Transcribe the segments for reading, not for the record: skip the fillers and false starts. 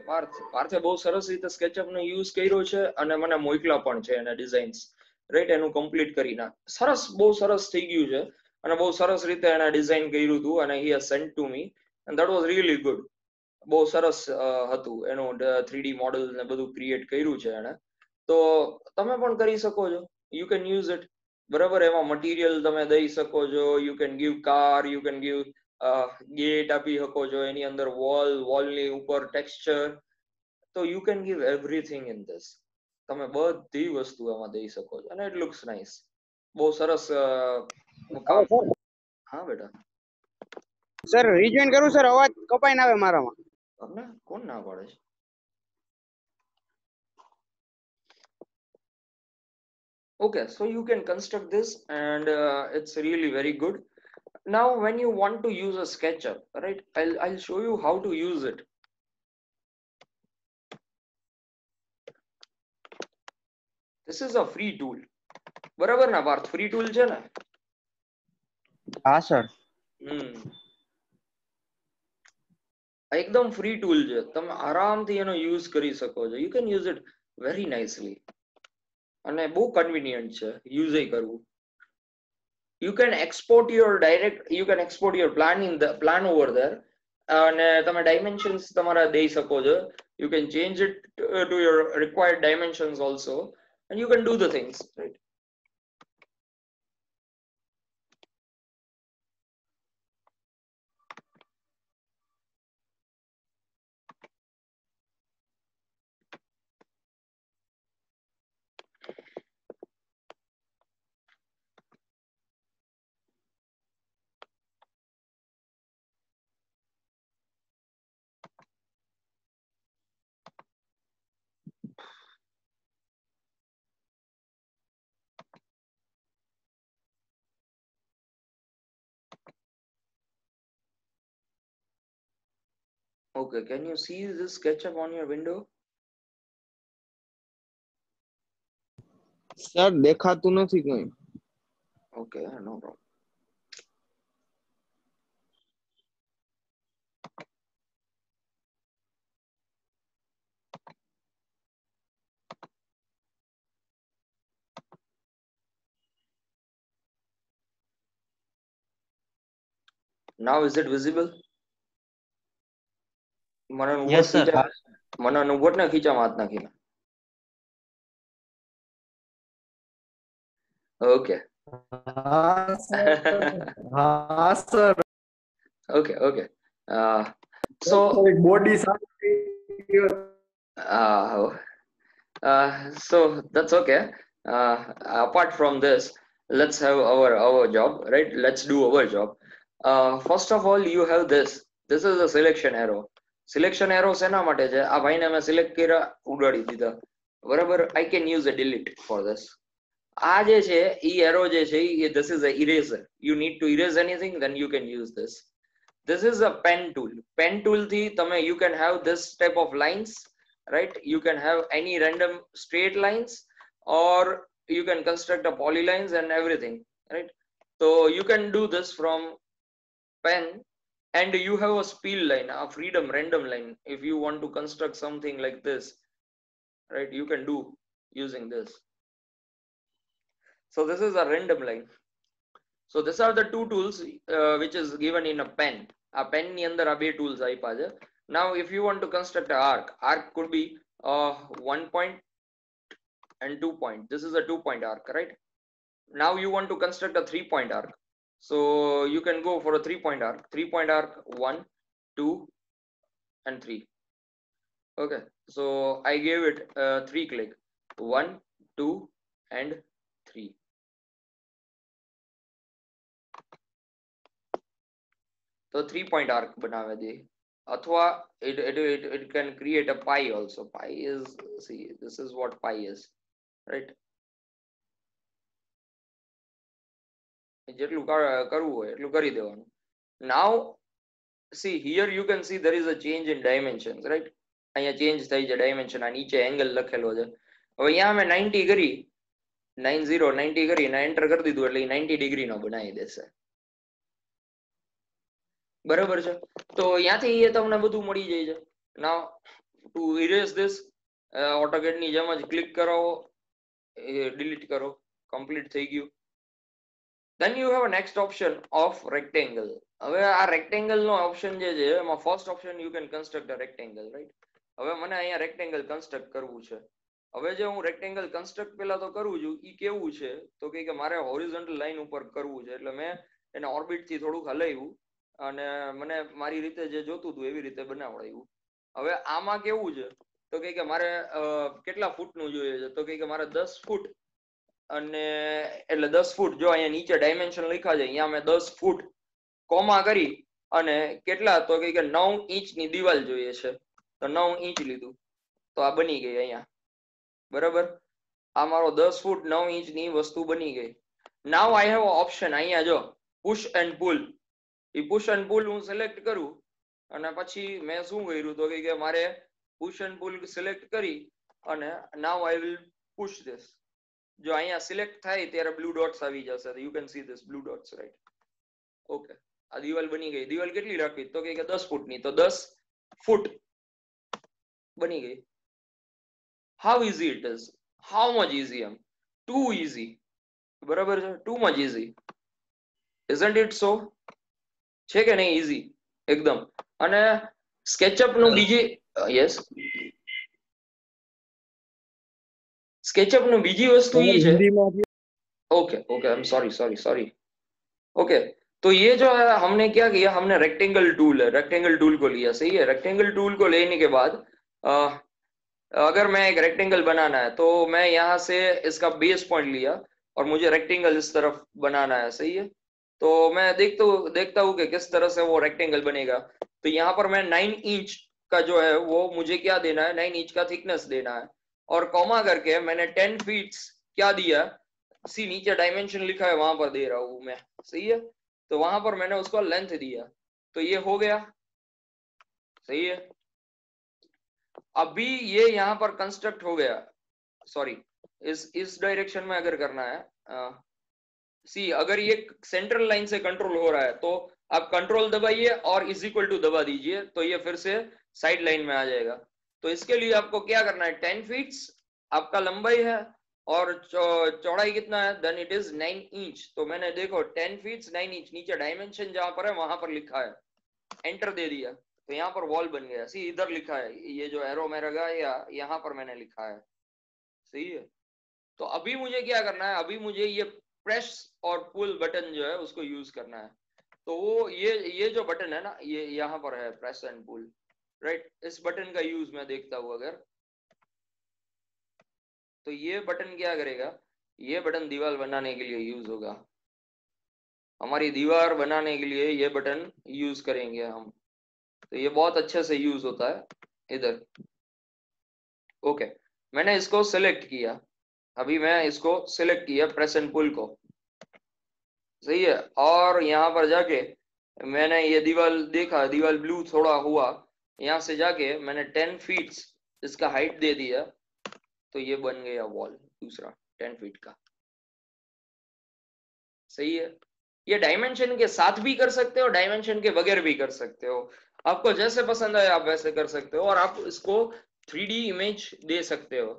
પાર્થે બહુ સરસ રીતે સ્કેચઅપ નો યુઝ કર્યો છે અને મને મોકલા પણ છે એના ડિઝાઇન્સ, રાઈટ, એનું કમ્પ્લીટ કરીને સરસ, બહુ સરસ થઈ ગયું છે અને બહુ સરસ રીતે એને ડિઝાઇન કર્યું હતું અને he has sent to me and that was really good. બહુ સરસ હતું એનું 3D મોડલ ને બધું ક્રિએટ કર્યું છે એને. તો તમે પણ કરી શકો છો, યુ કેન યુઝ ઇટ. બરાબર, એમાં મટીરિયલ તમે દઈ શકો છો, you can give car, you can give gate આપી શકો છો, એની અંદર વોલની ઉપર ટેક્સચર, તો you can give everything in this. તમે બધી વસ્તુ એમાં દઈ શકો છો અને ઇટ લુક્સ નાઇસ. બહુ સરસ કામ. હા બેટા. સર રીજોઈન કરું સર, અવાજ કપાઈ ના આવે મારામાં. તમને કોણ ના પાડે છે? Okay, so you can construct this and it's really very good. Now when you want to use a SketchUp, right, I'll show you how to use it. This is a free tool. બરાબર ના Parth? Free tool છે ને? હા sir. એકદમ free tool છે, તમે આરામથી એનો યુઝ કરી શકો છો. You can use it very nicely અને બહુ કન્વીનિયન્ટ છે યુઝ કરવું. You can export your plan in the plan over there અને તમે ડાયમેન્શન્સ તમારા દઈ શકો છો. You can change it to your required dimensions also and you can do the things, right? Okay, can you see this SketchUp on your window? Sir દેખાતું નથી કઈ. Okay, no problem. Now is it visible? Yes sir. મને ઉપર ને ખીચામાં હાથ નાખીને. Okay. Sir. Okay, okay. So body so that's okay. Apart from this, let's have our job, right? Let's do our job. First of all, you have this is a selection arrow. Selection arrow શેના માટે છે? આ ભાઈને મેં select કર્યા, ઉડાડી દીધા, બરાબર. I can use a delete for this. આ જે છે ઈ arrow જે છે this is a eraser. You need to erase anything, then you can use this. This is a pen tool. Pen tool thi તમે you can have this type of lines, right? You can have any random straight lines or you can construct a polylines and everything, right? So you can do this from pen and you have a spill line, a freedom random line. If you want to construct something like this, right, you can do using this. So this is a random line. So these are the two tools which is given in a pen. A pen ni andar a be tools આપ્યા છે. Now if you want to construct an arc could be 1 point and 2 point. This is a 2 point arc, right? Now you want to construct a 3 point arc. So you can go for a 3 point arc. 3 point arc 1, 2 and 3. Okay, so I gave it 3 click. 1, 2 and 3. So 3 point arc બનાવે દે. અથવા it can create a pie also. Pie is, see, this is what pie is, right? જેટલું કરવું હોય એટલું કરી દેવાનું. Now see here you can see there is a change in dimensions, right? અહીંયા change થઈ છે ડાયમેન્શન. આ નીચે એંગલ લખેલો છે. હવે અહીંયા અમે 90 કરી 90 કરીને એન્ટર કરી દીધું એટલે 90 ડિગ્રી નો બનાવી દેશે, બરાબર છે. તો અહીંયાથી એ તમને બધું મળી જાય છે. Now to erase this AutoCAD ની જેમ જ ક્લિક કરાવો, ડિલીટ કરો, કમ્પ્લીટ થઈ ગયું. Then you have a next option of rectangle. હવે આ rectangle નો ઓપ્શન જે છે એમાં first option you can construct a rectangle, right? હવે મને અહીંયા rectangle construct કરવું છે. હવે જે હું rectangle construct પહેલા તો કરું છું ઈ કેવું છે તો કે મારે horizontal line ઉપર કરવું છે, એટલે મેં એને ઓર્બિટ થી થોડુંક હલાવ્યું અને મને મારી રીતે જે જોતું હતું એવી રીતે બનાવડાવ્યું. હવે આમાં કેવું છે તો કે મારે કેટલા ફૂટનું જોઈએ છે તો કે મારે 10 ફૂટ અને એટલે 10 ફૂટ, જો અહીંયા નીચે ડાયમેન્શન લખ્યા છે અહીંયા મેં 10 ફૂટ કોમા કરી અને કેટલા તો કે 9 ઇંચની દિવાલ જોઈએ છે તો 9 ઇંચ લીધું તો આ બની ગઈ અહીંયા, બરાબર. આ મારો 10 ફૂટ 9 ઇંચની વસ્તુ બની ગઈ. નાઉ આઈ હેવ ઓપ્શન અહીંયા જો પુશ એન્ડ પુલ. એ પુશ એન્ડ પુલ હું સિલેક્ટ કરું અને પછી મેં શું કર્યું તો કે મારે પુશ એન્ડ પુલ સિલેક્ટ કરી અને નાઉ આઈ વિલ પુશ ધીસ. જો અહીંયા સિલેક્ટ થાય ત્યારે બ્લુ ડોટ્સ આવી જશે, you can see this blue dots, right? Okay, આ દિવાલ બની ગઈ. દિવાલ કેટલી રાખવી તો કે 10 ફૂટની, તો 10 ફૂટ બની ગઈ. How easy it is, how much easy, એમ ટુ ઇઝી, બરાબર છે, too much easy, isn't it so? છે કે નહીં ઇઝી એકદમ? અને સ્કેચઅપ નું બીજી યસ સ્કેચઅપ નું બીજી વસ્તુ ये છે. Okay okay, I am sorry. Okay, तो ये जो है हमने क्या किया, हमने रेक्टेंगल टूल है, रेक्टेंगल टूल को लिया, सही है. रेक्टेंगल टूल को लेने के बाद अगर मैं एक रेक्टेंगल बनाना है तो मैं यहाँ से इसका बेस पॉइंट लिया और मुझे रेक्टेंगल इस तरफ बनाना है, सही है. तो मैं देखता हूँ कि किस तरह से वो रेक्टेंगल बनेगा. तो यहाँ पर मैं 9 इंच का जो है वो मुझे क्या देना है, 9 इंच का थिकनेस देना है और कॉमा करके मैंने 10 फीट क्या दिया, सी नीचे डायमेंशन लिखा है वहां पर दे रहा हूं मैं, सही है. तो वहां पर मैंने उसको लेंथ दिया तो ये हो गया, सही है. अभी ये यहाँ पर कंस्ट्रक्ट हो गया, सॉरी इस डायरेक्शन में अगर करना है सी, अगर ये सेंट्रल लाइन से कंट्रोल हो रहा है तो आप कंट्रोल दबाइए और इज इक्वल टू दबा दीजिए तो ये फिर से साइड लाइन में आ जाएगा. तो इसके लिए आपको क्या करना है, 10 फीट आपका लंबाई है और चौड़ाई कितना है, देन इट इज 9 इंच. तो मैंने देखो 10 फीट 9 इंच, नीचे डायमेंशन जहां पर है वहां पर लिखा है, एंटर दे दिया तो यहाँ पर वॉल बन गया. सी इधर लिखा है, ये जो एरो मेरा गया या यहाँ पर मैंने लिखा है, सही है. तो अभी मुझे क्या करना है, अभी मुझे ये प्रेस और पुल बटन जो है उसको यूज करना है. तो वो ये जो बटन है ना, ये यहाँ पर है प्रेस एंड पुल, राइट. इस बटन का यूज मैं देखता हूँ अगर, तो ये बटन क्या करेगा, ये बटन दीवार बनाने के लिए यूज होगा. हमारी दीवार बनाने के लिए ये बटन यूज करेंगे हम, तो ये बहुत अच्छे से यूज होता है इधर. ओके, मैंने इसको सिलेक्ट किया, अभी मैं इसको सिलेक्ट किया प्रेस एंड पुल को, सही है. और यहाँ पर जाके मैंने ये दीवार देखा, दीवार ब्लू थोड़ा हुआ, यहाँ से जाके मैंने 10 फीट इसका हाइट दे दिया तो ये बन गया वॉल दूसरा 10 फीट का, सही है. ये डायमेंशन के साथ भी कर सकते हो, डायमेंशन के बगैर भी कर सकते हो, आपको जैसे पसंद आए आप वैसे कर सकते हो. और आप इसको 3D इमेज दे सकते हो,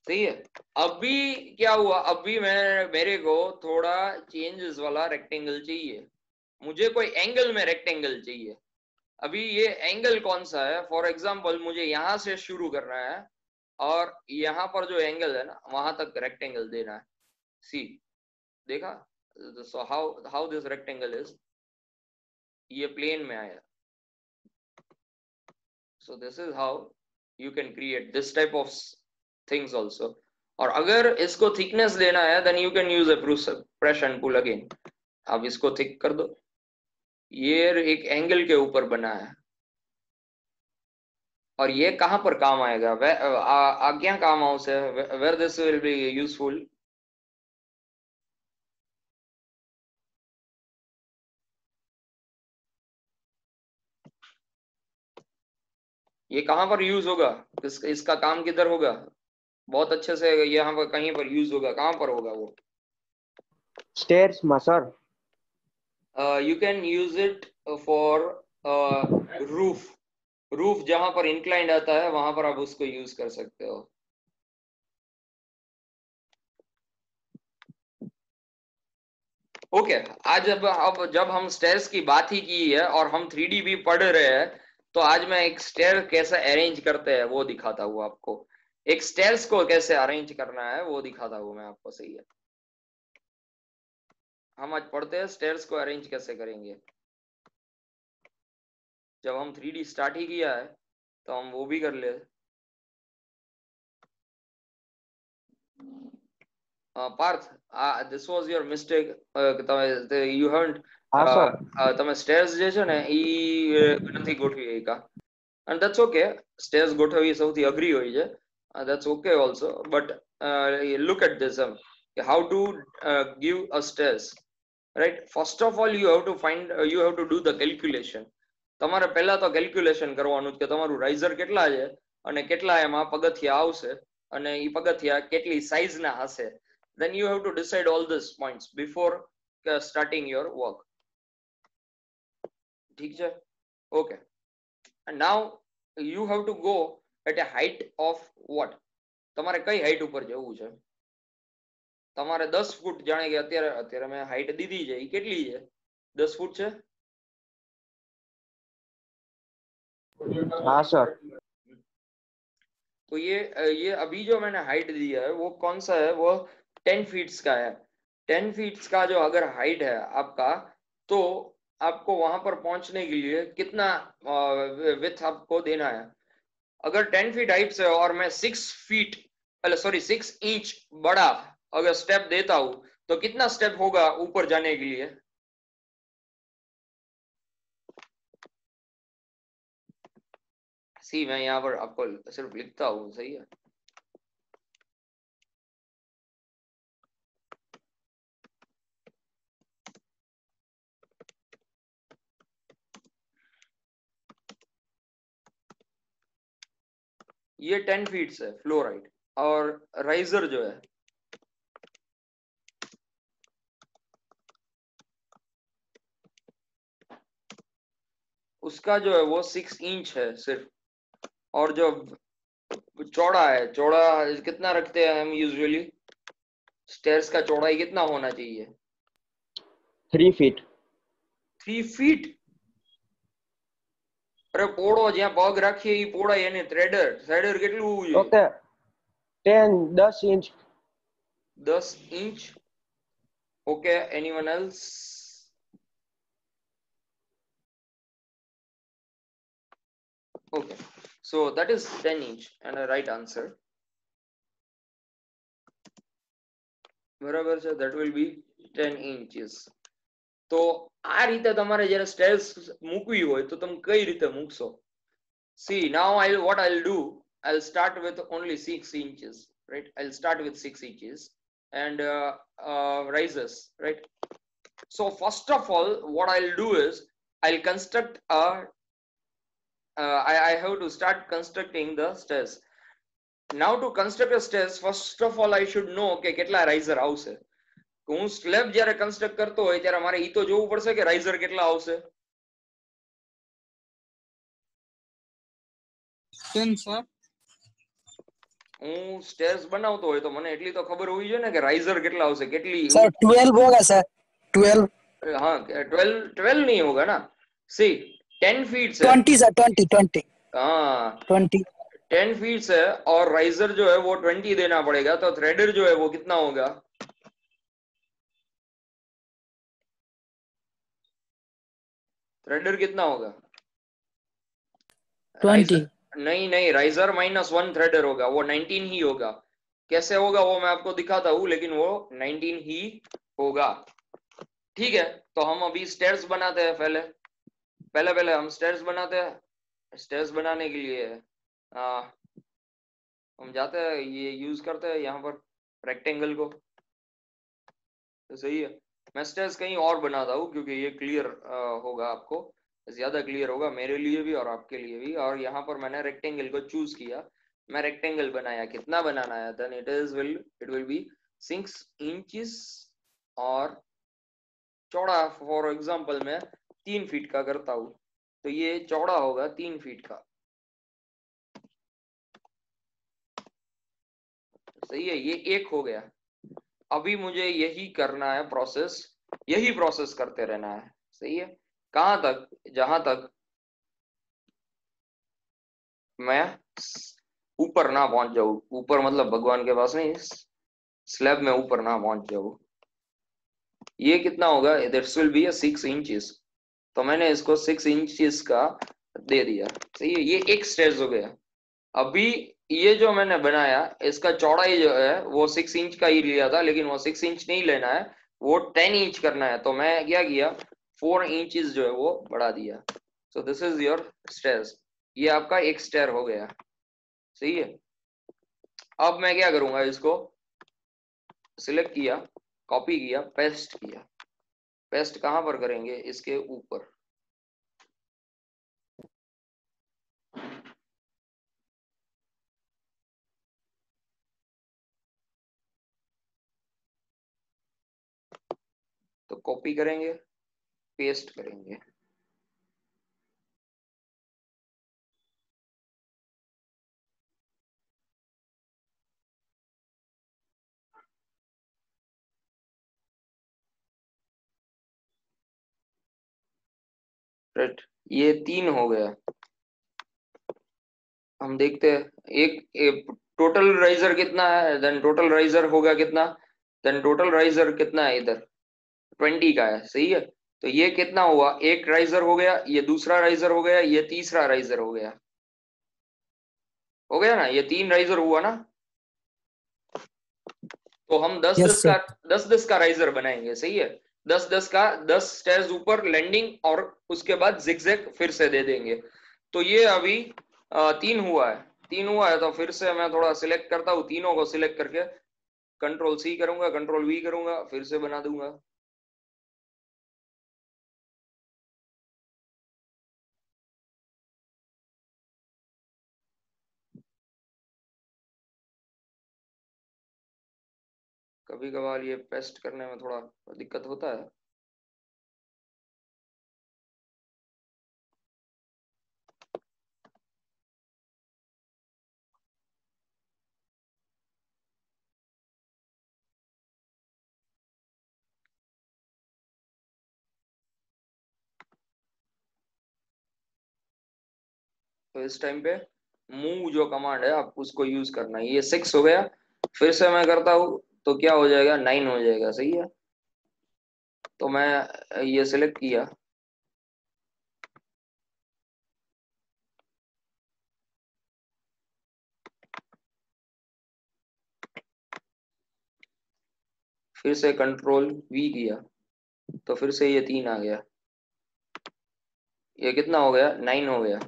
सही है. अभी क्या हुआ, अभी मेरे को थोड़ा चेंजेस वाला रेक्टेंगल चाहिए, मुझे कोई एंगल में रेक्टेंगल चाहिए. अभी ये एंगल कौन सा है, फॉर एग्जांपल मुझे यहाँ से शुरू करना है और यहाँ पर जो एंगल है ना वहां तक रेक्टेंगल देना है. सी देखा, so how this rectangle is, ये प्लेन में आया. So this is how you can create this type of things also. और अगर इसको थिकनेस देना है then you can use a press and pull again. अब इसको थिक कर दो, ये एक एंगल के ऊपर बना है और ये कहां पर काम आएगा, क्या काम हाउस है, where this will be useful. ये कहां पर यूज होगा, इसका काम किधर होगा, बहुत अच्छे से यहाँ पर कहीं पर यूज होगा, कहां पर होगा वो, स्टेयर्स में sir. you can use it for roof. Roof जहां पर इंक्लाइंड आता है वहां पर आप उसको यूज कर सकते हो। ओके आज अब जब हम स्टेयर्स की बात ही की है और हम 3D भी पढ़ रहे हैं, तो आज मैं एक स्टेयर कैसे अरेंज करते हैं वो दिखाता हूँ आपको। एक स्टेयर्स को कैसे अरेंज करना है वो दिखाता हूँ मैं आपको। सही है, हम आज पढ़ते हैं स्टेयर्स को अरेंज कैसे करेंगे। जब हम 3D स्टार्ट ही किया है तो हम वो भी कर ले। Partha, this was your mistake. You haven't હા સર તમે સ્ટેર્સ જે છે ને ઈ નથી ગોઠવી એકા, and that's okay. સ્ટેર્સ ગોઠવવી સૌથી અઘરી હોય છે. That's okay also, but look at this, how to give a stairs, right? First of all you have to find, you have to do the calculation. તમારે પહેલા તો કેલ્ક્યુલેશન કરવાનું કે તમારું રાઇઝર કેટલા છે અને કેટલા એમાં પગથિયા આવશે અને ઈ પગથિયા કેટલી સાઇઝ ના હશે. Then you have to decide all these points before starting your work. ठीक है, okay. And now you have to go at a height of what? તમારે કઈ હાઈટ ઉપર જવું છે? તમારે 10 ફૂટ, જાણે કે અત્યારે અત્યારે મેં હાઈટ દીધી છે, ઈ કેટલી છે? 10 ફૂટ છે? હા સર तो ये अभी जो मैंने हाइट दिया है वो कौन सा है? वो 10 फीट्स का है। 10 फीट्स का जो अगर हाइट है आपका, तो आपको वहां पर पहुंचने के लिए कितना विथ आपको देना है? अगर 10 फीट हाइट से और मैं 6 फीट, सॉरी 6 इंच बड़ा अगर स्टेप देता हूं, तो कितना स्टेप होगा ऊपर जाने के लिए? सी मैं यहाँ पर आपको सिर्फ लिखता हूँ, सही है। ये 10 फीट है फ्लोर हाइट, और राइजर जो है उसका जो है वो 6 इंच है सिर्फ। और जो चौड़ा है, चौड़ा कितना रखते हैं हम यूजुअली? स्टेयर्स का चौड़ाई कितना होना चाहिए? 3 feet 3 फीट? અરે પોળો જ્યાં પગ રાખીએ ઈ પોળાઈ એને થ્રેડર થ્રેડર કેટલું હોવું જોઈએ? Okay 10 inch 10 inch. Okay, anyone else? Okay, so that is 10 inch and a right answer. બરાબર છે, that will be 10 inches. તો આ રીતે તમારે જ્યારે સ્ટેર્સ મૂકવી હોય તો તમે કઈ રીતે મૂકશો? See, now what I'll do, I'll start with only 6 inches, right? I'll start with 6 inches and rises, right? So first of all, what I'll do is I'll construct a I have to start constructing the stairs. Now to construct a stairs, first of all I should know કે કેટલા riser આવશે. હું slab જ્યારે construct કરતો હોય ત્યારે મારે ઈ તો જોવું પડશે કે રાઇઝર કેટલા આવશે. 10 sir. હું સ્ટેર્સ બનાવતો હોય તો મને એટલી તો ખબર હોવી જોઈએ ને કે રાઇઝર કેટલા આવશે, કેટલી. सर 12 होगा सर 12 हाँ 12 नहीं होगा ना. सी 10 फीट से 20 सर 20 हाँ 20 10 फीट से और राइजर जो है वो 20 देना पड़ेगा, तो थ्रेडर जो है वो कितना होगा? थ्रेडर कितना होगा? 20 नहीं नहीं, राइजर -1 थ्रेडर होगा, वो 19 ही होगा। कैसे होगा वो मैं आपको दिखाता हूँ, लेकिन वो 19 ही होगा। ठीक है, तो हम अभी स्टेयर्स बनाते हैं। पहले पहले पहले हम स्टेयर्स बनाते हैं। स्टेयर्स बनाने के लिए हम जाते हैं, ये यूज करते हैं यहाँ पर रेक्टेंगल को, तो सही है। मैं स्टेयर्स कहीं और बनाता हूँ क्योंकि ये क्लियर होगा, आपको ज्यादा क्लियर होगा, मेरे लिए भी और आपके लिए भी। और यहाँ पर मैंने रेक्टेंगल को चूज किया, मैं रेक्टेंगल बनाया। कितना बनाना है? Then it will be 6 inches और चौड़ा। फॉर एग्जांपल मैं 3 फीट का करता हूँ, तो ये चौड़ा होगा 3 फीट का। सही है, ये एक हो गया। अभी मुझे यही करना है प्रोसेस, यही प्रोसेस करते रहना है। सही है, कहां तक, जहां तक मैं ऊपर ना पहुंच जाऊं। ऊपर मतलब भगवान के पास नहीं, स्लैब में ऊपर ना पहुंच जाऊं। ये कितना होगा, दिस विल बी 6 इंचेस। तो मैंने इसको 6 इंचेस का दे दिया। सही है, ये एक स्टेज हो गया। अभी ये जो मैंने बनाया, इसका चौड़ाई जो है वो 6 इंच का ही लिया था, लेकिन वो 6 इंच नहीं लेना है, वो 10 इंच करना है। तो मैं क्या किया, 4 इंचेस जो है वो बढ़ा दिया। सो दिस इज योर स्टेज। ये आपका एक स्टेयर हो गया। सही है, अब मैं क्या करूंगा, इसको सिलेक्ट किया, कॉपी किया, पेस्ट किया। पेस्ट कहां पर करेंगे, इसके ऊपर। तो कॉपी करेंगे, पेस्ट करेंगे। राइट, ये 3 हो गया। हम देखते हैं एक टोटल राइजर कितना है, देन टोटल राइजर होगा कितना, देन टोटल राइजर कितना है इधर, 20 का है। सही है, तो ये कितना हुआ, एक राइजर हो गया, ये दूसरा राइजर हो गया, ये तीसरा राइजर हो गया। हो गया ना, ये 3 राइजर हुआ ना। तो हम दस यस दस सर। का 10-10 का राइजर बनाएंगे। सही है, 10-10 का, 10 स्टेयर्स ऊपर लैंडिंग, और उसके बाद जिगजैग फिर से दे देंगे। तो ये अभी 3 हुआ है। 3 हुआ है, तो फिर से मैं थोड़ा सिलेक्ट करता हूँ, तीनों को सिलेक्ट करके कंट्रोल सी करूंगा, कंट्रोल वी करूंगा, फिर से बना दूंगा। कभी कभार ये पेस्ट करने में थोड़ा दिक्कत होता है। तो इस टाइम पे मूव जो कमांड है, आप उसको यूज करना है। ये 6 हो गया, फिर से मैं करता हूँ तो क्या हो जाएगा, 9 हो जाएगा। सही है, तो मैं ये सिलेक्ट किया, फिर से कंट्रोल वी किया, तो फिर से ये 3 आ गया। ये कितना हो गया, 9 हो गया।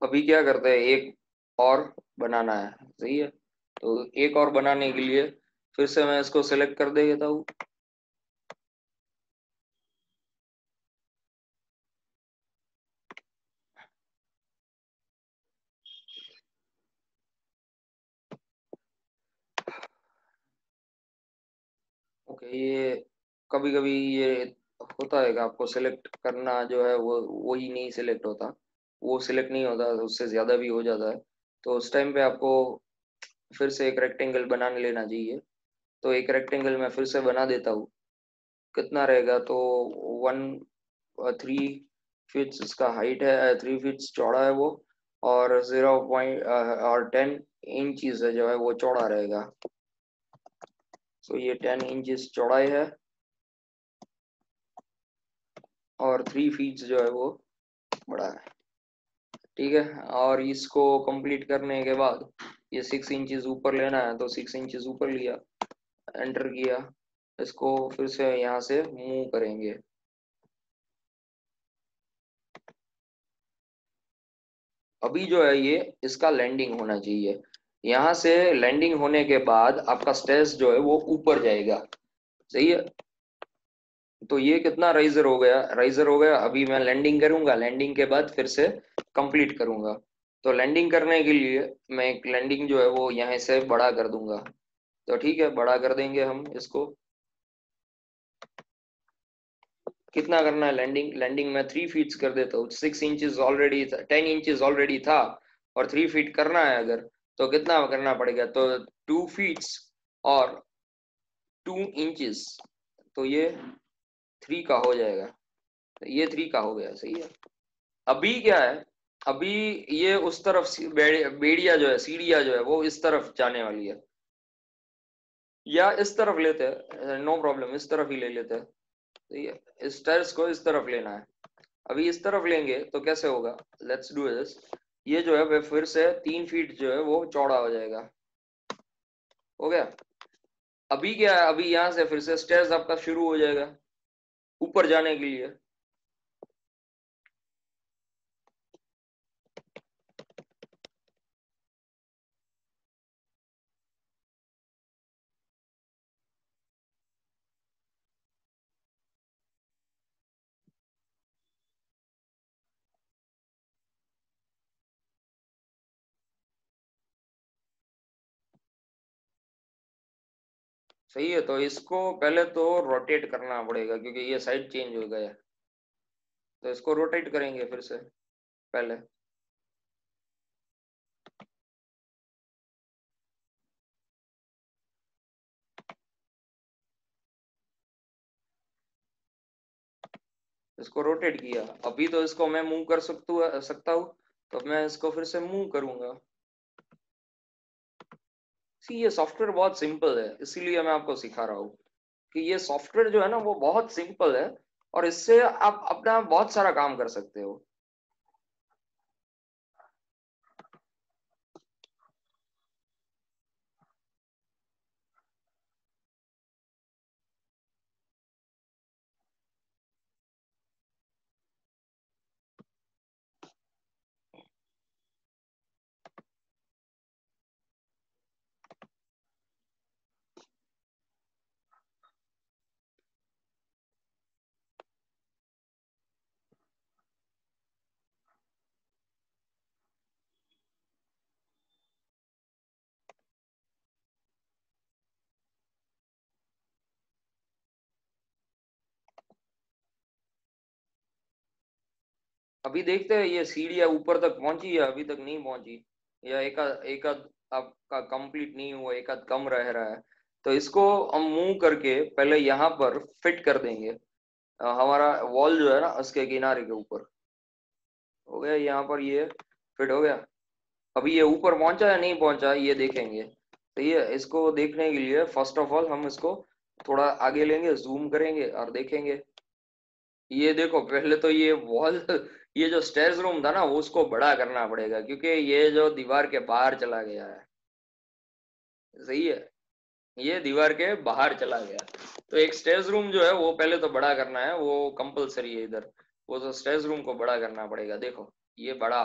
अभी क्या करते हैं, एक और बनाना है। सही है, तो एक और बनाने के लिए फिर से मैं इसको सिलेक्ट कर देता हूँ। ओके, ये कभी कभी ये होता है कि आपको सिलेक्ट करना जो है वो ही नहीं सिलेक्ट होता, वो सिलेक्ट नहीं होता, उससे ज्यादा भी हो जाता है। तो उस टाइम पे आपको फिर से एक रेक्टेंगल बना लेना चाहिए। तो एक रेक्टेंगल मैं फिर से बना देता हूँ। कितना रहेगा, तो 3 फीट इसका हाइट है, 3 फीट चौड़ा है वो, और 10 इंचज है जो है वो चौड़ा रहेगा। सो ये 10 इंचज चौड़ाई है, और 3 फीट जो है वो बड़ा है। ठीक है, और इसको कंप्लीट करने के बाद ये 6 इंचज ऊपर लेना है, तो 6 इंचज ऊपर लिया, एंटर किया। इसको फिर से यहाँ से मूव करेंगे। अभी जो है ये इसका लैंडिंग होना चाहिए। यहाँ से लैंडिंग होने के बाद आपका स्टेज जो है वो ऊपर जाएगा। सही है, तो ये कितना राइजर हो गया, राइजर हो गया। अभी मैं लैंडिंग करूंगा, लैंडिंग के बाद फिर से कंप्लीट करूंगा। तो लैंडिंग करने के लिए मैं एक लैंडिंग जो है वो यहाँ से बड़ा कर दूंगा। तो ठीक है, बड़ा कर देंगे हम इसको। कितना करना है लैंडिंग, लैंडिंग में 3 फीट कर देता हूँ। 6 इंचज ऑलरेडी था, 10 इंचज ऑलरेडी था, और 3 फीट करना है अगर, तो कितना करना पड़ेगा, तो 2 फीट और 2 इंचेस, तो ये 3 का हो जाएगा, ये 3 का हो गया, सही है। अभी क्या है, अभी ये उस तरफ बेड़िया जो है, सीढ़िया जो है वो इस तरफ जाने वाली है, या इस तरफ लेते हैं, नो प्रॉब्लम, इस तरफ ही ले लेते हैं, सही है। इस स्टेयर्स को इस तरफ लेना है। अभी इस तरफ लेंगे तो कैसे होगा, लेट्स डू दिस। ये जो है वो फिर से 3 फीट जो है वो चौड़ा हो जाएगा, हो गया। अभी क्या है, अभी यहाँ से फिर से स्टेयर्स आपका शुरू हो जाएगा ऊपर जाने के लिए। सही है, तो इसको पहले तो रोटेट करना पड़ेगा क्योंकि ये साइड चेंज हो गया है, तो इसको रोटेट करेंगे फिर से पहले। इसको रोटेट किया, अभी तो इसको मैं मूव कर सकता हूँ, तो मैं इसको फिर से मूव करूंगा। सी, ये सॉफ्टवेयर बहुत सिंपल है, इसीलिए मैं आपको सिखा रहा हूँ कि ये सॉफ्टवेयर जो है ना वो बहुत सिंपल है, और इससे आप अपना बहुत सारा काम कर सकते हो। अभी देखते हैं ये सीढ़ियाँ ऊपर तक पहुंची या अभी तक नहीं पहुंची, या एक आध आपका कंप्लीट नहीं हुआ, एक आध कम रह रहा है। तो इसको हम मूव करके पहले यहाँ पर फिट कर देंगे, हमारा वॉल जो है ना उसके किनारे के ऊपर, हो गया यहाँ पर ये फिट हो गया। अभी ये ऊपर पहुंचा या नहीं पहुंचा ये देखेंगे, तो ये इसको देखने के लिए फर्स्ट ऑफ ऑल हम इसको थोड़ा आगे लेंगे, जूम करेंगे और देखेंगे। ये देखो, पहले तो ये वॉल ये जो स्टेयर्स रूम था ना वो उसको बड़ा करना पड़ेगा क्योंकि ये जो दीवार के बाहर चला गया है, सही है, ये दीवार के बाहर चला गया। तो एक स्टेयर्स रूम जो है वो पहले तो बड़ा करना है, वो कंपलसरी है इधर, वो तो स्टेयर्स रूम को बड़ा करना पड़ेगा। देखो ये बड़ा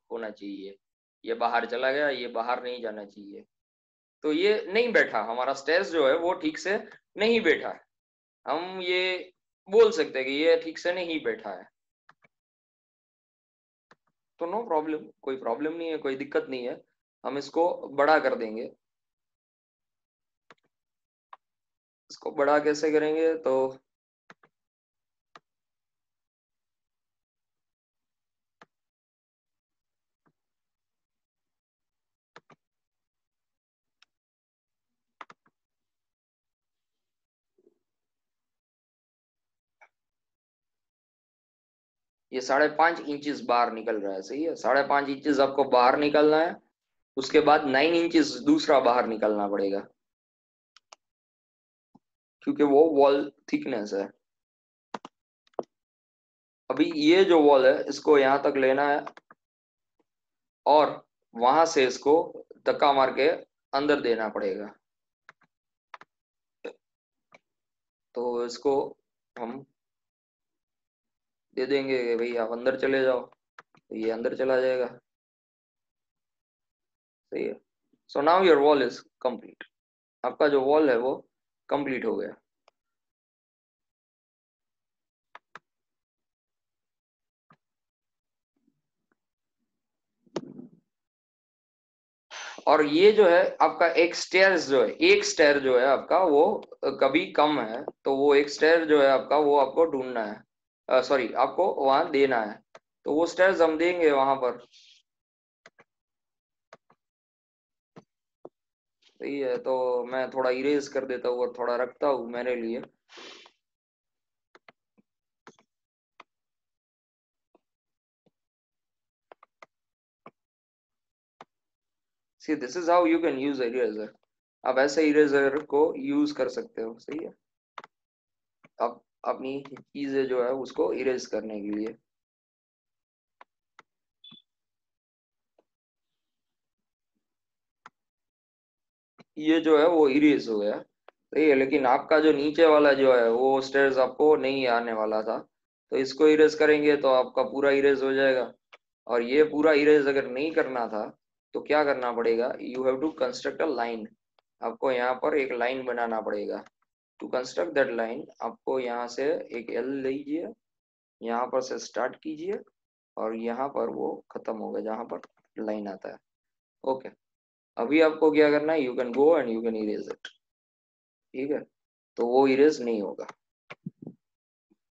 होना चाहिए, ये बाहर चला गया, ये बाहर नहीं जाना चाहिए, तो ये नहीं बैठा, हमारा स्टेयर्स जो है वो ठीक से नहीं बैठा है। हम ये बोल सकते हैं कि ये ठीक से नहीं बैठा है, तो नो प्रॉब्लम, कोई प्रॉब्लम नहीं है, कोई दिक्कत नहीं है, हम इसको बड़ा कर देंगे। इसको बड़ा कैसे करेंगे, तो ये 5.5 इंचेस बाहर निकल रहा है, सही है, 5.5 इंचेस आपको बाहर निकलना है, उसके बाद 9 इंचेस दूसरा बाहर निकलना पड़ेगा क्योंकि वो वॉल थिकनेस है। अभी ये जो वॉल है इसको यहाँ तक लेना है और वहां से इसको धक्का मार के अंदर देना पड़ेगा, तो इसको हम दे देंगे कि भाई आप अंदर चले जाओ, तो ये अंदर चला जाएगा, सही है। So now your wall is complete, आपका जो वॉल है वो कंप्लीट हो गया। और ये जो है आपका एक स्टेयर्स जो है, एक स्टेयर जो है आपका वो कभी कम है, तो वो एक स्टेयर जो है आपका वो आपको ढूंढना है, सॉरी आपको वहां देना है, तो वो स्टेयर्स हम देंगे वहां पर। सही है, तो मैं थोड़ा इरेज कर देता हूँ और थोड़ा रखता हूँ मेरे लिए। See this is how you can use eraser. आप ऐसे इरेजर को यूज कर सकते हो। सही है, आप अपनी चीजें जो है उसको इरेज करने के लिए। ये जो है वो इरेज हो गया। सही है, लेकिन आपका जो नीचे वाला जो है वो स्टेयर्स आपको नहीं आने वाला था, तो इसको इरेज करेंगे तो आपका पूरा इरेज हो जाएगा। और ये पूरा इरेज अगर नहीं करना था तो क्या करना पड़ेगा, you have to construct a line. आपको यहाँ पर एक लाइन बनाना पड़ेगा। टू कंस्ट्रक्ट दैट लाइन आपको यहाँ से एक एल लीजिए, यहाँ पर से स्टार्ट कीजिए और यहाँ पर वो खत्म होगा जहाँ पर लाइन आता है। ओके, अभी आपको क्या करना है, you can go and you can erase it. ठीक है, तो वो इरेज नहीं होगा।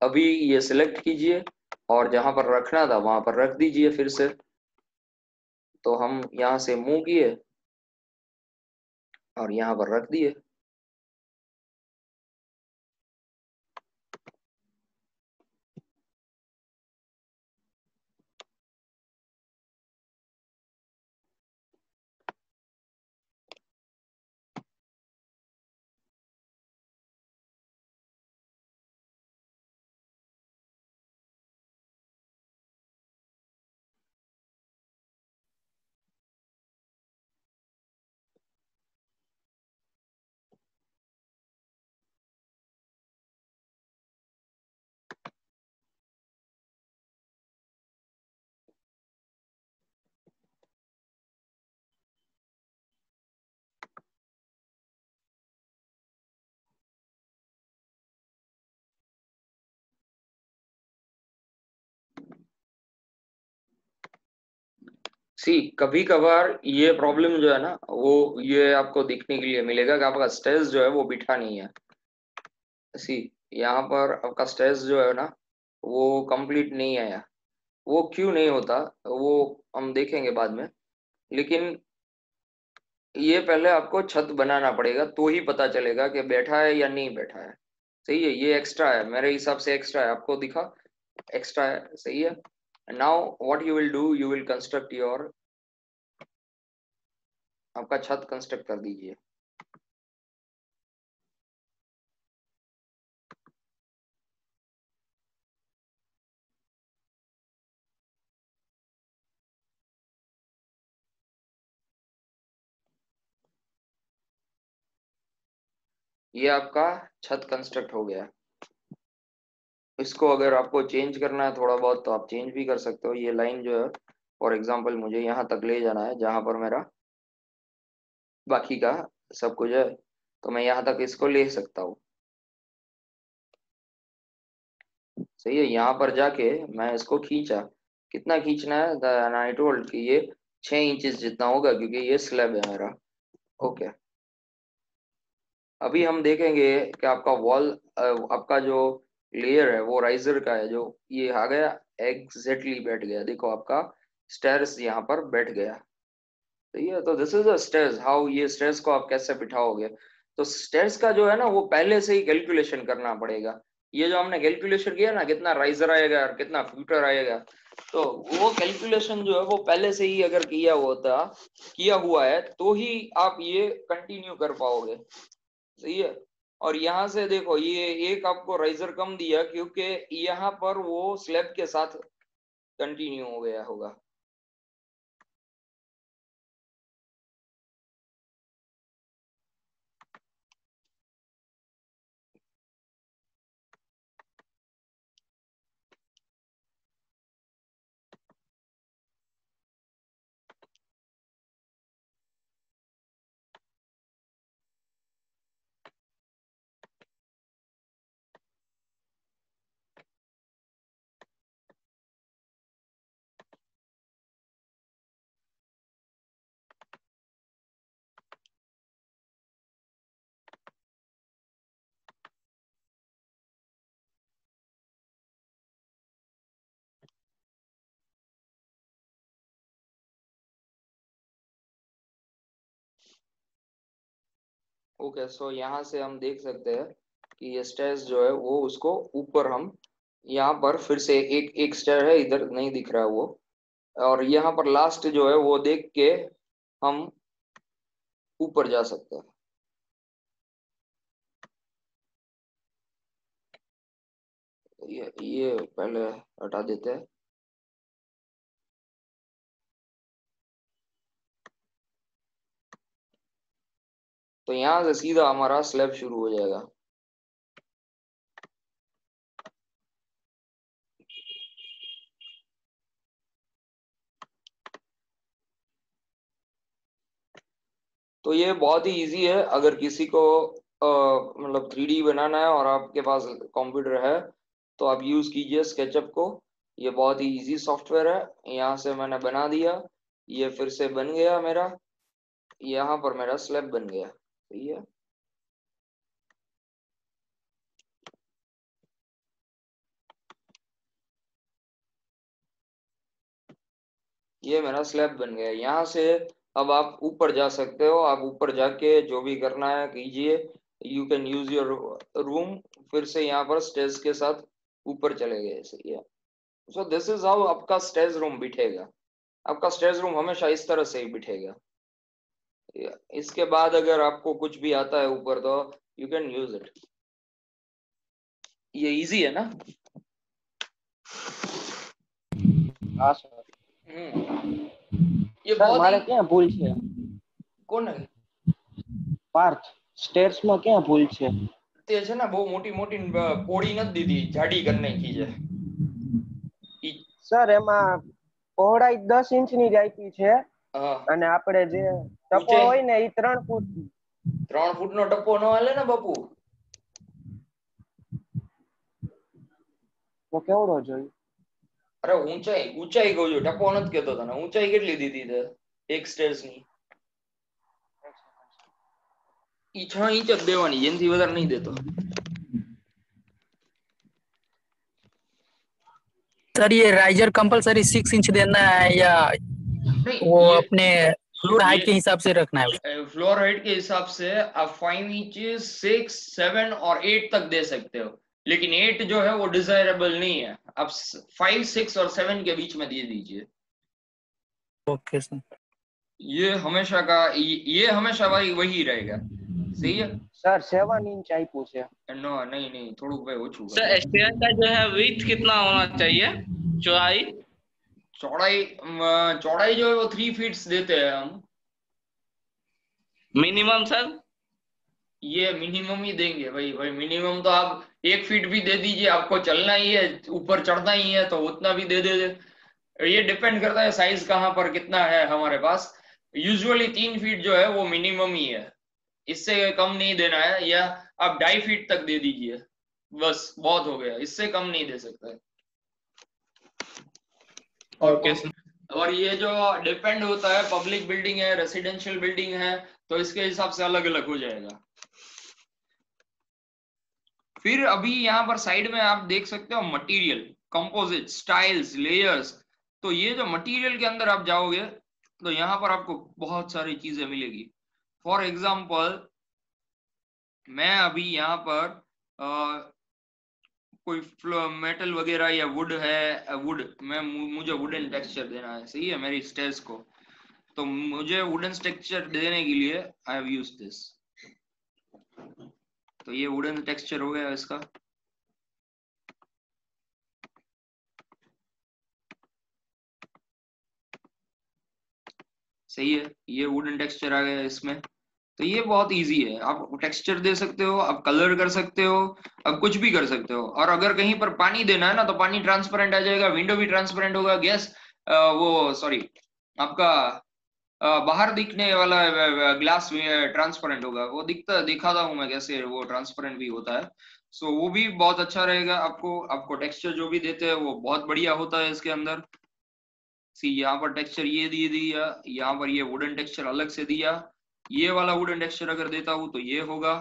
अभी ये सिलेक्ट कीजिए और जहां पर रखना था वहां पर रख दीजिए फिर से। तो हम यहाँ से मूव किए और यहाँ पर रख दिए। सी कभी कभार ये प्रॉब्लम जो है ना वो ये आपको दिखने के लिए मिलेगा कि आपका स्टेज जो है वो बिठा नहीं है। सी यहाँ पर आपका स्टेज जो है ना वो कंप्लीट नहीं आया। वो क्यों नहीं होता वो हम देखेंगे बाद में। लेकिन ये पहले आपको छत बनाना पड़ेगा तो ही पता चलेगा कि बैठा है या नहीं बैठा है। सही है, ये एक्स्ट्रा है, मेरे हिसाब से एक्स्ट्रा है, आपको दिखा एक्स्ट्रा है। सही है, now what you will do, you will construct your, आपका छत कंस्ट्रक्ट कर दीजिए। ये आपका छत कंस्ट्रक्ट हो गया। इसको अगर आपको चेंज करना है थोड़ा बहुत तो आप चेंज भी कर सकते हो। ये लाइन जो है फॉर एग्जांपल मुझे यहाँ तक ले जाना है जहां पर मेरा बाकी का सब कुछ है, तो मैं यहाँ तक इसको ले सकता हूँ। सही है, यहाँ पर जाके मैं इसको खींचा, कितना खींचना है, आई टोल्ड कि ये 6 इंचेस जितना होगा क्योंकि ये स्लैब है मेरा। ओके, अभी हम देखेंगे कि आपका वॉल, आपका जो लेयर है वो राइजर का है, जो ये आ गया एग्जैक्टली बैठ गया। देखो आपका स्टेयर्स यहाँ पर बैठ गया। सही है, तो this is a stairs, how ये स्टेयर्स को आप कैसे बिठाओगे। तो स्टेयर्स का जो है ना वो पहले से ही कैलकुलेशन करना पड़ेगा। ये जो हमने कैलकुलेशन किया ना कितना राइजर आएगा और कितना फ्यूटर आएगा, तो वो कैलकुलेशन जो है वो पहले से ही अगर किया हुआ है तो ही आप ये कंटिन्यू कर पाओगे। सही है, और यहाँ से देखो ये एक आपको राइजर कम दिया क्योंकि यहाँ पर वो स्लैब के साथ कंटिन्यू हो गया होगा। ओके, सो यहाँ से हम देख सकते हैं कि ये स्टेयर्स जो है वो उसको ऊपर हम यहाँ पर फिर से एक एक स्टेयर है, इधर नहीं दिख रहा है वो, और यहाँ पर लास्ट जो है वो देख के हम ऊपर जा सकते हैं। ये पहले हटा देते हैं। तो यहाँ से सीधा हमारा स्लैब शुरू हो जाएगा। तो ये बहुत ही इजी है, अगर किसी को मतलब 3D बनाना है और आपके पास कंप्यूटर है तो आप यूज कीजिए स्केचअप को। ये बहुत ही इजी सॉफ्टवेयर है। यहाँ से मैंने बना दिया, ये फिर से बन गया मेरा, यहाँ पर मेरा स्लैब बन गया। सही है। ये मेरा स्लैब बन गया। यहाँ से अब आप ऊपर जा सकते हो, आप ऊपर जाके जो भी करना है कीजिए। You can use your room. फिर से यहाँ पर स्टेज के साथ ऊपर चले गए। सही है। सो दिस इज हाउ आपका स्टेज रूम बिठेगा। आपका स्टेज रूम हमेशा इस तरह से ही बिठेगा। इसके बाद अगर आपको कुछ भी आता है ऊपर तो यू कैन यूज इट। ये इजी है ना। હા સર. ये સર बहुत મારે ही ક્યાં ભૂલ છે? कौन है પાર્થ સ્ટેર્સ માં ક્યાં ભૂલ છે? તે છે ને બહુ મોટી મોટી પોળી નથી દીધી, જાડી કરી નાખી છે। સર એમાં પહોળાઈ 10 ઇંચની જ આપી છે હા, અને આપણે જે ટપો ઊંચાઈ હોય ને એ 3 ફૂટ 3 ફૂટનો ટપ્પો ન હાલે ને બાપુ। તો કેવડો જોઈએ? અરે ઊંચાઈ ઊંચાઈ કહું છું, ટપ્પો નથી કહેતો તને। ઊંચાઈ કેટલી દીધી તે એક સ્ટેર્સ ની? ઈ 6 ઇંચ જ દેવાની, એનાથી વધારે નહીં દેતો। सर ये राइजर कंपलसरी 6 इंच देना है या नहीं, वो अपने फ्लोर हाइट के ये हिसाब से रखना है? फ्लोर हाइट के हिसाब से आप 5 इंचेस 6 7 और 8 तक दे सकते हो, लेकिन 8 जो है वो डिजायरेबल नहीं है। आप 5 6 और 7 के बीच में दे दीजिए। Okay sir. ये हमेशा का ये हमेशा वही रहेगा। सही है। સર 7 ઇંચ આપ્યું છે। नो नहीं नहीं, थोड़ा भाई ओछू कर सर स्टेयर का जो है विड्थ कितना होना चाहिए, चौड़ाई? चौड़ाई चौड़ाई जो है वो 3 फीट्स देते हैं हम। Minimum sir? ये मिनिमम ही देंगे भाई। भाई मिनिमम तो आप 1 फीट भी दे दीजिए, आपको चलना ही है, ऊपर चढ़ना ही है तो उतना भी दे दे। ये डिपेंड करता है साइज कहाँ पर कितना है हमारे पास। यूजुअली 3 फीट जो है वो मिनिमम ही है, इससे कम नहीं देना है। या आप 2.5 फीट तक दे दीजिए, बस बहुत हो गया, इससे कम नहीं दे सकते। Okay sir. और ये जो डिपेंड होता है, पब्लिक बिल्डिंग है रेसिडेंशियल बिल्डिंग है तो इसके हिसाब से अलग अलग हो जाएगा। फिर अभी यहाँ पर साइड में आप देख सकते हो मटेरियल, कंपोजिट, स्टाइल्स, लेयर्स। तो ये जो मटेरियल के अंदर आप जाओगे तो यहाँ पर आपको बहुत सारी चीजें मिलेगी। फॉर एग्जाम्पल मैं अभी यहाँ पर कोई मेटल वगैरह या वुड है, वुड में मुझे वुडन टेक्सचर देना है। सही है। मेरी स्टेयर्स को तो मुझे वुडन टेक्सचर देने के लिए आई हैव यूज्ड दिस। तो ये वुडन टेक्सचर हो गया इसका। सही है। ये वुडन टेक्सचर आ गया इसमें। तो ये बहुत इजी है, आप टेक्सचर दे सकते हो, आप कलर कर सकते हो, आप कुछ भी कर सकते हो। और अगर कहीं पर पानी देना है ना तो पानी ट्रांसपेरेंट आ जाएगा, विंडो भी ट्रांसपेरेंट होगा, गैस वो सॉरी आपका बाहर दिखने वाला ग्लास ट्रांसपेरेंट होगा। वो दिखाता हूँ मैं कैसे वो ट्रांसपेरेंट भी होता है। सो वो भी बहुत अच्छा रहेगा। आपको टेक्सचर जो भी देते हैं वो बहुत बढ़िया होता है इसके अंदर। सी यहाँ पर टेक्सचर ये दे दिया, यहाँ पर ये वुडन टेक्सचर अलग से दिया। ये वाला वुडन टेक्सचर अगर देता हूँ तो ये होगा।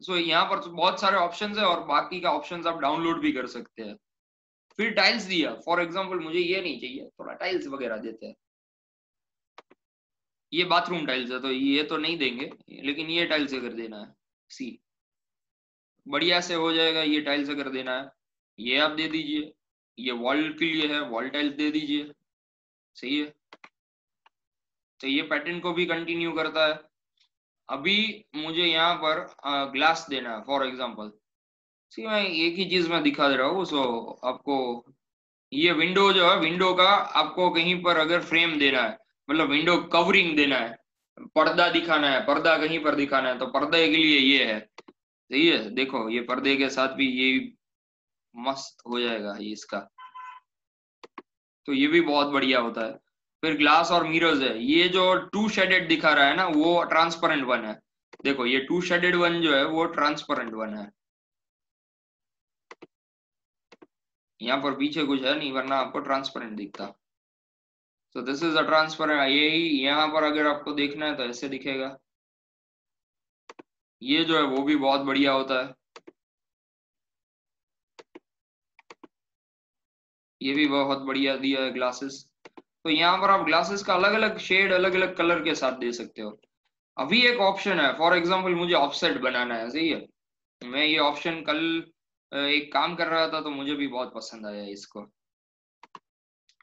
सो यहाँ पर तो बहुत सारे ऑप्शंस है और बाकी का ऑप्शंस आप डाउनलोड भी कर सकते हैं। फिर टाइल्स दिया, फॉर एग्जांपल मुझे ये नहीं चाहिए, थोड़ा टाइल्स वगैरह देते हैं। ये बाथरूम टाइल्स है तो ये तो नहीं देंगे, लेकिन ये टाइल से कर देना है। सी बढ़िया से हो जाएगा, ये टाइल से कर देना है, ये आप दे दीजिए। ये वॉल के लिए है, वॉल टाइल्स दे दीजिए। सही है, तो ये पैटर्न को भी कंटिन्यू करता है। अभी मुझे यहाँ पर ग्लास देना है फॉर एग्जांपल। सी मैं एक ही चीज में दिखा दे रहा हूँ, सो आपको ये विंडो जो है, विंडो का आपको कहीं पर अगर फ्रेम देना है, मतलब विंडो कवरिंग देना है, पर्दा दिखाना है, पर्दा कहीं पर दिखाना है, तो पर्दे के लिए ये है। सही है, देखो ये पर्दे के साथ भी ये मस्त हो जाएगा ये इसका, तो ये भी बहुत बढ़िया होता है। फिर ग्लास और मिरर्स है, ये जो टू शेडेड दिखा रहा है ना वो ट्रांसपेरेंट वन है। देखो ये टू शेडेड वन जो है वो ट्रांसपेरेंट वन है। यहाँ पर पीछे कुछ है नहीं, वरना आपको ट्रांसपेरेंट दिखता। तो दिस इज अ ट्रांसपेरेंट। यही यहाँ पर अगर आपको देखना है तो ऐसे दिखेगा। ये जो है वो भी बहुत बढ़िया होता है, ये भी बहुत बढ़िया दिया है ग्लासेस। तो यहाँ पर आप ग्लासेस का अलग अलग शेड, अलग अलग कलर के साथ दे सकते हो। अभी एक ऑप्शन है, फॉर एग्जांपल मुझे ऑफसेट बनाना है। सही है, मैं ये ऑप्शन कल एक काम कर रहा था तो मुझे भी बहुत पसंद आया इसको।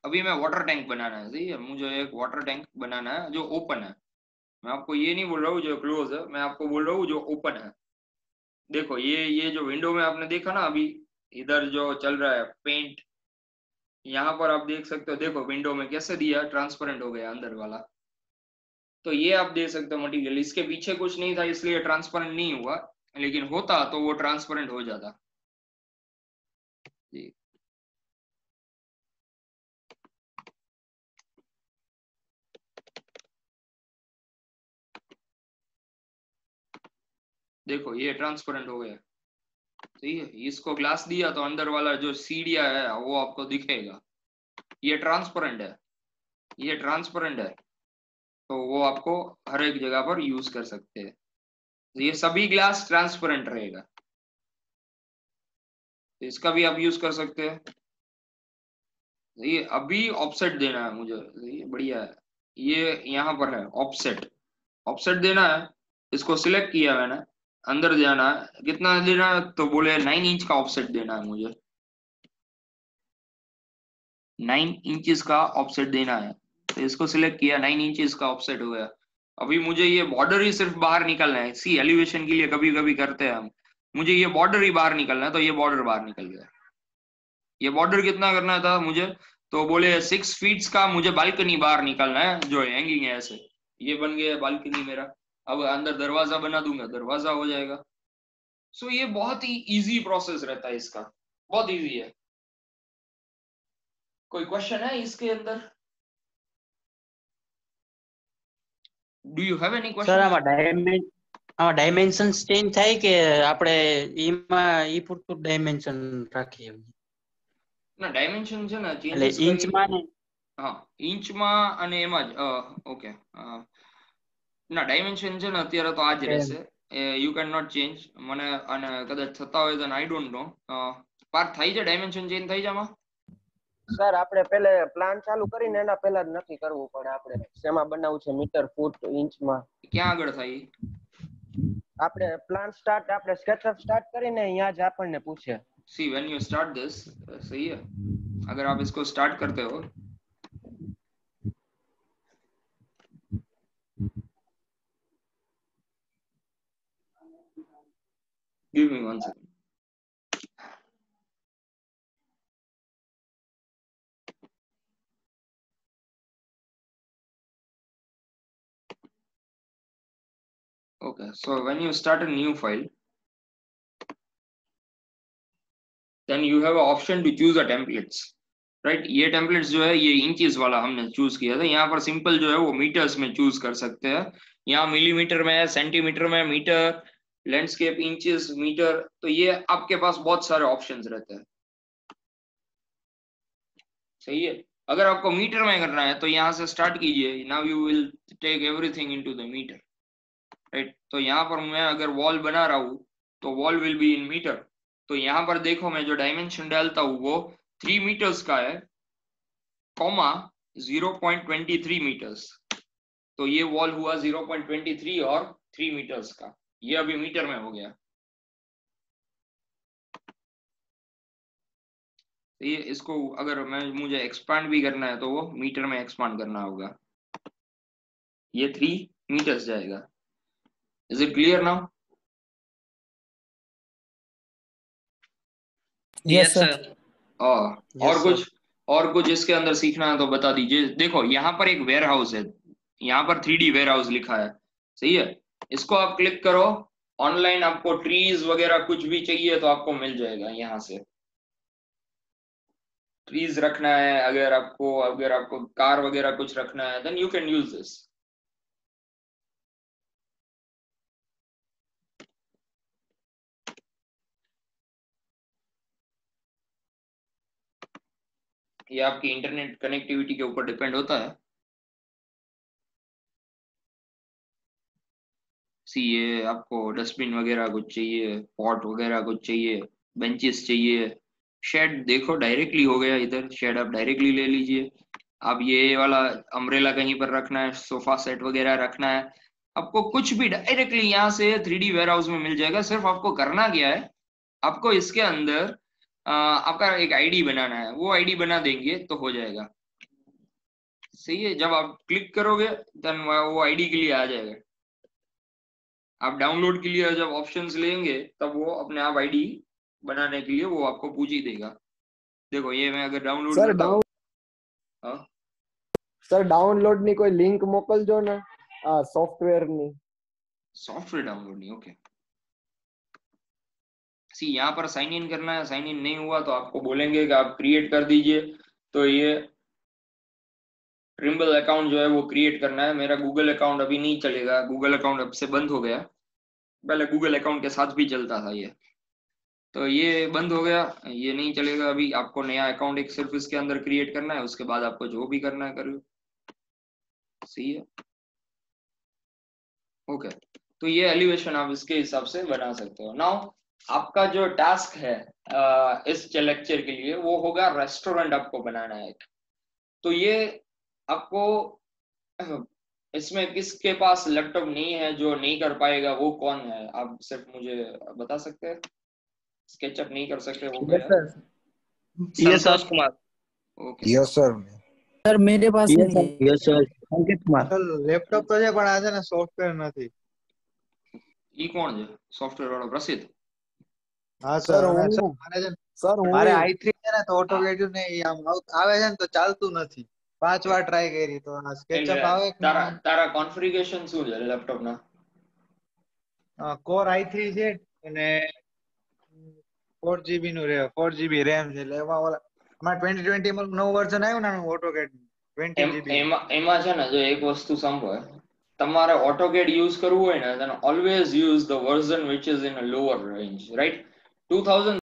अभी मैं वाटर टैंक बनाना है। सही है, मुझे एक वाटर टैंक बनाना है जो ओपन है। मैं आपको ये नहीं बोल रहा हूँ जो क्लोज है, मैं आपको बोल रहा हूँ जो ओपन है। देखो ये जो विंडो में आपने देखा ना अभी, इधर जो चल रहा है पेंट, यहाँ पर आप देख सकते हो। देखो विंडो में कैसे दिया, ट्रांसपेरेंट हो गया अंदर वाला। तो ये आप दे सकते हो मटेरियल। इसके पीछे कुछ नहीं था इसलिए ट्रांसपेरेंट नहीं हुआ, लेकिन होता तो वो ट्रांसपेरेंट हो जाता जी। देखो ये ट्रांसपेरेंट हो गया। सही है, इसको ग्लास दिया तो अंदर वाला जो सीढ़िया है वो आपको दिखेगा। ये ट्रांसपेरेंट है, ये ट्रांसपेरेंट है, तो वो आपको हर एक जगह पर यूज कर सकते हैं। ये सभी ग्लास ट्रांसपेरेंट रहेगा, तो इसका भी आप यूज कर सकते हैं। ये अभी ऑफसेट देना है मुझे, ये बढ़िया है। ये यहाँ पर है ऑफसेट, ऑफसेट देना है। इसको सिलेक्ट किया मैंने, अंदर जाना है, कितना देना है तो बोले 9 इंच का ऑफसेट देना है मुझे। 9 इंचेस का ऑफसेट देना है, तो इसको सिलेक्ट किया, 9 इंचेस का ऑफसेट हो गया। अभी मुझे ये बॉर्डर ही सिर्फ बाहर निकलना है। सी एलिवेशन के लिए कभी कभी करते हैं हम, मुझे ये बॉर्डर ही बाहर निकलना है, तो ये बॉर्डर बाहर निकल गया। ये बॉर्डर कितना करना था मुझे, तो बोले 6 फीट का मुझे बालकनी बाहर निकालना है जो हैंगिंग है ऐसे। ये बन गया बालकनी मेरा। अब अंदर दरवाजा बना दूंगा, दरवाजा हो जाएगा। सो ये बहुत ही इजी प्रोसेस रहता है इसका, बहुत इजी है। कोई क्वेश्चन है इसके अंदर? Do you have any sir question? આમાં ડાયમેન્શન્સ ચેન્જ થાય કે આપણે એમાં ઈ પૂરતું ડાયમેન્શન રાખીએ ના ડાયમેન્શન છે ને એટલે ચેન્જીસ ઇંચમાં ને હા ઇંચમાં અને એમાં જ ઓકે ના ડાયમેન્શન છે ને અત્યારે તો આ જ રહેશે, યુ કેન નોટ ચેન્જ મને, અને કદાચ થતા હોય તો આઈ ડોન્ટ નો। પાર્થ થાય છે ડાયમેન્શન ચેન્જ થાય છે આમાં? સર આપણે પહેલે પ્લાન ચાલુ કરીને એના પહેલા જ નક્કી કરવું પડે આપણે શેમાં બનાવવું છે, મીટર, ફૂટ, ઇંચમાં। ક્યાં આગળ થાય? આપણે પ્લાન સ્ટાર્ટ, આપણે સ્કેચઅપ સ્ટાર્ટ કરીને અહીંયા જ આપણને પૂછે। See when you start this, सही है, अगर आप इसको स्टार्ट करते हो, give me 1 second. Okay, so when you start a new file, then you have an option to choose a templates, right? ये templates जो है ये इंचेस वाला हमने चूज किया था। यहाँ पर सिंपल जो है वो मीटर्स में चूज कर सकते हैं। यहाँ मिलीमीटर में है, सेंटीमीटर में, मीटर, लैंडस्केप, इंचेस, मीटर, तो ये आपके पास बहुत सारे ऑप्शंस रहते हैं। सही है, अगर आपको मीटर में करना है तो यहाँ से स्टार्ट कीजिए। Now you will take everything into the metre, right? तो यहाँ पर मैं अगर वॉल बना रहा हूँ तो wall will be in metre. तो यहाँ पर देखो मैं जो डायमेंशन डालता हूँ वो 3 मीटर्स का है, कॉमा 0.23 मीटर्स। तो ये वॉल हुआ 0.23 और 3 मीटर्स का, ये अभी मीटर में हो गया। तो ये इसको अगर मुझे एक्सपांड भी करना है तो वो मीटर में एक्सपांड करना होगा, ये 3 मीटर्स जाएगा। Is it clear now? Yes sir. और कुछ इसके अंदर सीखना है तो बता दीजिए। देखो यहाँ पर एक वेयर हाउस है, यहाँ पर 3D वेयर हाउस लिखा है, सही है। इसको आप क्लिक करो, ऑनलाइन आपको ट्रीज वगैरह कुछ भी चाहिए तो आपको मिल जाएगा। यहाँ से ट्रीज रखना है, अगर आपको कार वगैरह कुछ रखना है, then you can use this. ये आपकी इंटरनेट कनेक्टिविटी के ऊपर डिपेंड होता है। ये आपको डस्टबिन वगैरह कुछ चाहिए, पॉट वगैरह कुछ चाहिए, बेंचेस चाहिए, शेड देखो डायरेक्टली हो गया, इधर शेड आप डायरेक्टली ले लीजिए। आप ये वाला अम्ब्रेला कहीं पर रखना है, सोफा सेट वगैरह रखना है, आपको कुछ भी डायरेक्टली यहाँ से 3D वेयर हाउस में मिल जाएगा। सिर्फ आपको करना क्या है, आपको इसके अंदर आपका एक आईडी बनाना है, वो आईडी बना देंगे तो हो जाएगा, सही है। जब आप क्लिक करोगे देन वो आईडी के लिए आ जाएगा। आप डाउनलोड के लिए जब ऑप्शंस लेंगे तब वो अपने आप आईडी बनाने के लिए वो आपको पूछ ही देगा। देखो ये मैं अगर डाउनलोड करता हूँ, सर डाउनलोड ની કોઈ લિંક મોકલજો ને આ સોફ્ટવેર ની। सॉफ्टवेयर डाउनलोड नहीं, ओके। यहाँ पर साइन इन करना है, साइन इन नहीं हुआ तो आपको बोलेंगे कि आप क्रिएट कर दीजिए। तो ये ट्रिम्बल अकाउंट जो है वो क्रिएट करना है। मेरा गूगल अकाउंट अभी नहीं चलेगा, गूगल अकाउंट अब से बंद हो गया, पहले गूगल अकाउंट के साथ भी चलता था ये, तो ये बंद हो गया, ये नहीं चलेगा अभी। आपको नया अकाउंट एक सिर्फ इसके अंदर क्रिएट करना है, उसके बाद आपको जो भी करना है करो, सही है, ओके। तो ये एलिवेशन आप इसके हिसाब से बना सकते हो। नाउ आपका जो टास्क है इस लेक्चर के लिए वो होगा रेस्टोरेंट आपको बनाना है। तो ये आपको इसमें किसके पास लैपटॉप नहीं है, जो नहीं कर पाएगा वो कौन है, आप सिर्फ मुझे बता सकते हैं। स्केचअप नहीं कर सकते वो कोई है? Santosh Kumar. Okay yes sir. Sir मेरे पास नहीं है। Yes sir. Ankit Kumar. Laptop તો છે પણ આ છે ને સોફ્ટવેર નથી। ઈ કોણ છે સોફ્ટવેર વાળો? પ્રસિદ્ધ? હા સર મારે i3 છે ને તો ઓટોકેડ ને આમ આવે છે ને તો ચાલતું નથી। 5 વાર ટ્રાય કરી તો આ સ્કેચઅપ આવે કે તારા કોન્ફિગરેશન શું છે લેપટોપ ના? કોર i3 છે અને 4GB નું 4GB RAM છે એટલે એમાં ઓલા અમાર 2020 માં નવું વર્ઝન આવ્યું ને ઓટોકેડ 20GB એમાં છે ને જો એક વસ્તુ સાંભળો, તમારે AutoCAD યુઝ કરવું હોય ને then always use the version which is in a lower range, right? 2000